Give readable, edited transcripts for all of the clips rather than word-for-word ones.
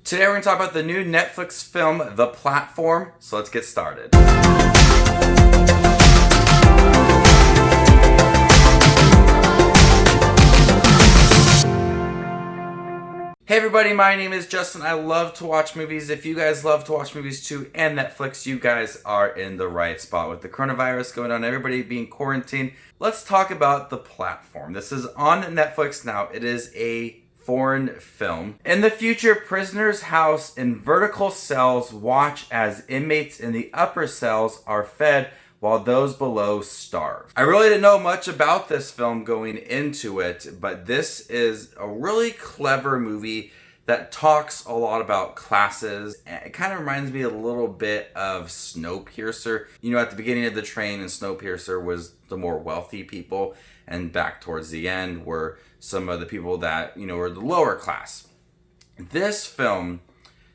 Today we're going to talk about the new Netflix film, The Platform, so let's get started. Hey everybody, my name is Justin. I love to watch movies. If you guys love to watch movies too and Netflix, you guys are in the right spot. With the coronavirus going on, everybody being quarantined, let's talk about The Platform. This is on Netflix now. It is a foreign film. In the future, prisoners housed in vertical cells watch as inmates in the upper cells are fed while those below starve. I really didn't know much about this film going into it, but this is a really clever movie that talks a lot about classes. It kind of reminds me a little bit of Snowpiercer. You know, at the beginning of the train in Snowpiercer was the more wealthy people, and back towards the end were some of the people that, you know, were the lower class. This film,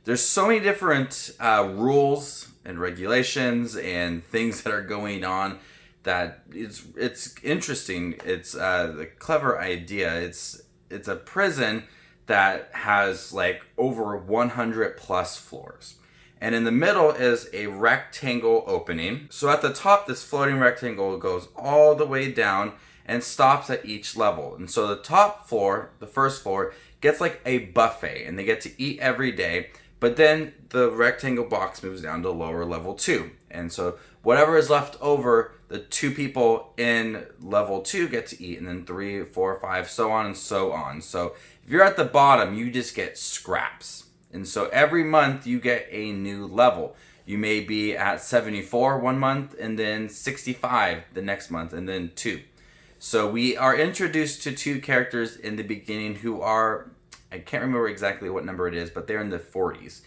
there's so many different rules and regulations and things that are going on that it's interesting. It's a clever idea. It's a prison that has like over 100 plus floors. And in the middle is a rectangle opening. So at the top, this floating rectangle goes all the way down and stops at each level. And so the top floor, the first floor, gets like a buffet and they get to eat every day. But then the rectangle box moves down to lower level 2. And so whatever is left over, the 2 people in level 2 get to eat, and then 3, 4, 5, so on and so on. So if you're at the bottom, you just get scraps. And so every month you get a new level. You may be at 74 one month, and then 65 the next month, and then 2. So we are introduced to 2 characters in the beginning who are, I can't remember exactly what number it is, but they're in the 40s.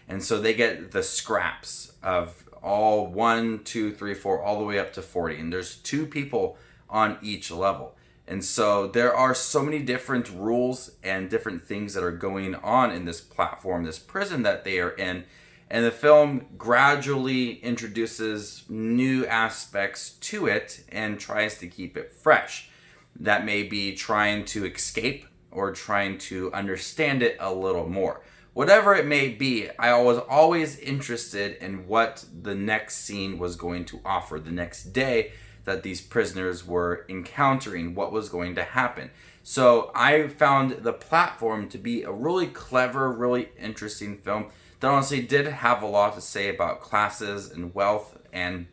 And so they get the scraps of all 1, 2, 3, 4, all the way up to 40. And there's 2 people on each level. And so there are so many different rules and different things that are going on in this platform, this prison that they are in. And the film gradually introduces new aspects to it and tries to keep it fresh. That may be trying to escape or trying to understand it a little more. Whatever it may be, I was always interested in what the next scene was going to offer, the next day that these prisoners were encountering, what was going to happen. So I found The Platform to be a really clever, really interesting film that honestly did have a lot to say about classes and wealth and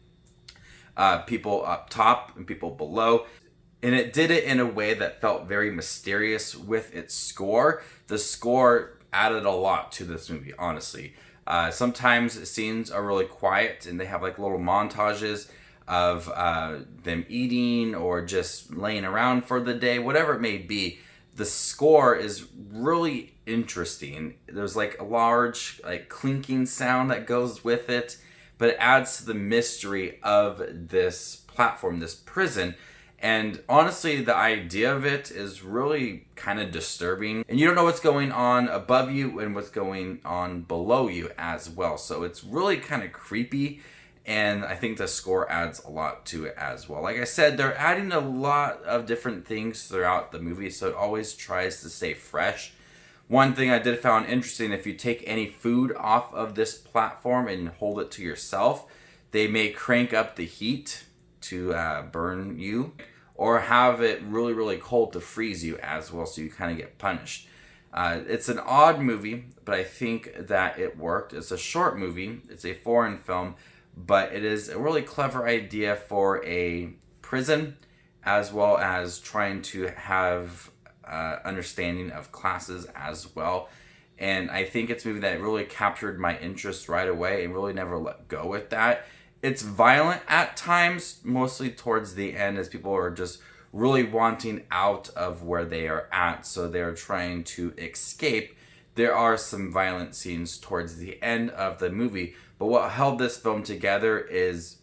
people up top and people below. And it did it in a way that felt very mysterious with its score. The score added a lot to this movie, honestly. Sometimes scenes are really quiet and they have like little montages of them eating or just laying around for the day, whatever it may be. The score is really interesting. There's like a large like clinking sound that goes with it, but it adds to the mystery of this platform, this prison. And honestly, the idea of it is really kind of disturbing. And you don't know what's going on above you and what's going on below you as well. So it's really kind of creepy. And I think the score adds a lot to it as well. Like I said, they're adding a lot of different things throughout the movie, so it always tries to stay fresh. One thing I did find interesting, if you take any food off of this platform and hold it to yourself, they may crank up the heat to burn you, or have it really, really cold to freeze you as well, so you kind of get punished. It's an odd movie, but I think that it worked. It's a short movie. It's a foreign film, but it is a really clever idea for a prison, as well as trying to have understanding of classes as well. And I think it's a movie that really captured my interest right away and really never let go with that. It's violent at times, mostly towards the end, as people are just really wanting out of where they are at, so they're trying to escape. There are some violent scenes towards the end of the movie, but what held this film together is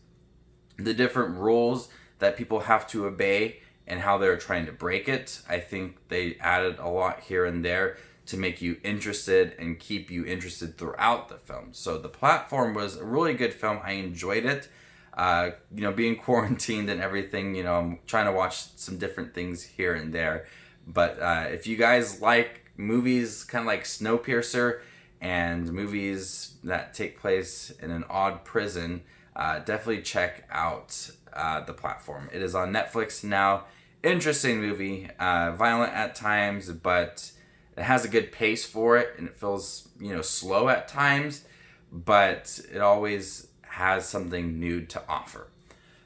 the different rules that people have to obey and how they're trying to break it. I think they added a lot here and there to make you interested and keep you interested throughout the film. So The Platform was a really good film. I enjoyed it. Being quarantined and everything, I'm trying to watch some different things here and there. But if you guys like movies kind of like Snowpiercer and movies that take place in an odd prison, definitely check out the platform. It is on Netflix now. Interesting movie, violent at times, but it has a good pace for it, and it feels, slow at times, but it always has something new to offer.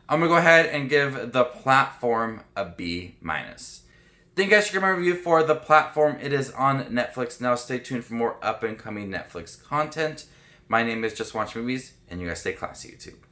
I'm going to go ahead and give The Platform a B-. Thank you guys for your review for The Platform. It is on Netflix now. Stay tuned for more up and coming Netflix content. My name is Just Watch Movies, and you guys stay classy, YouTube.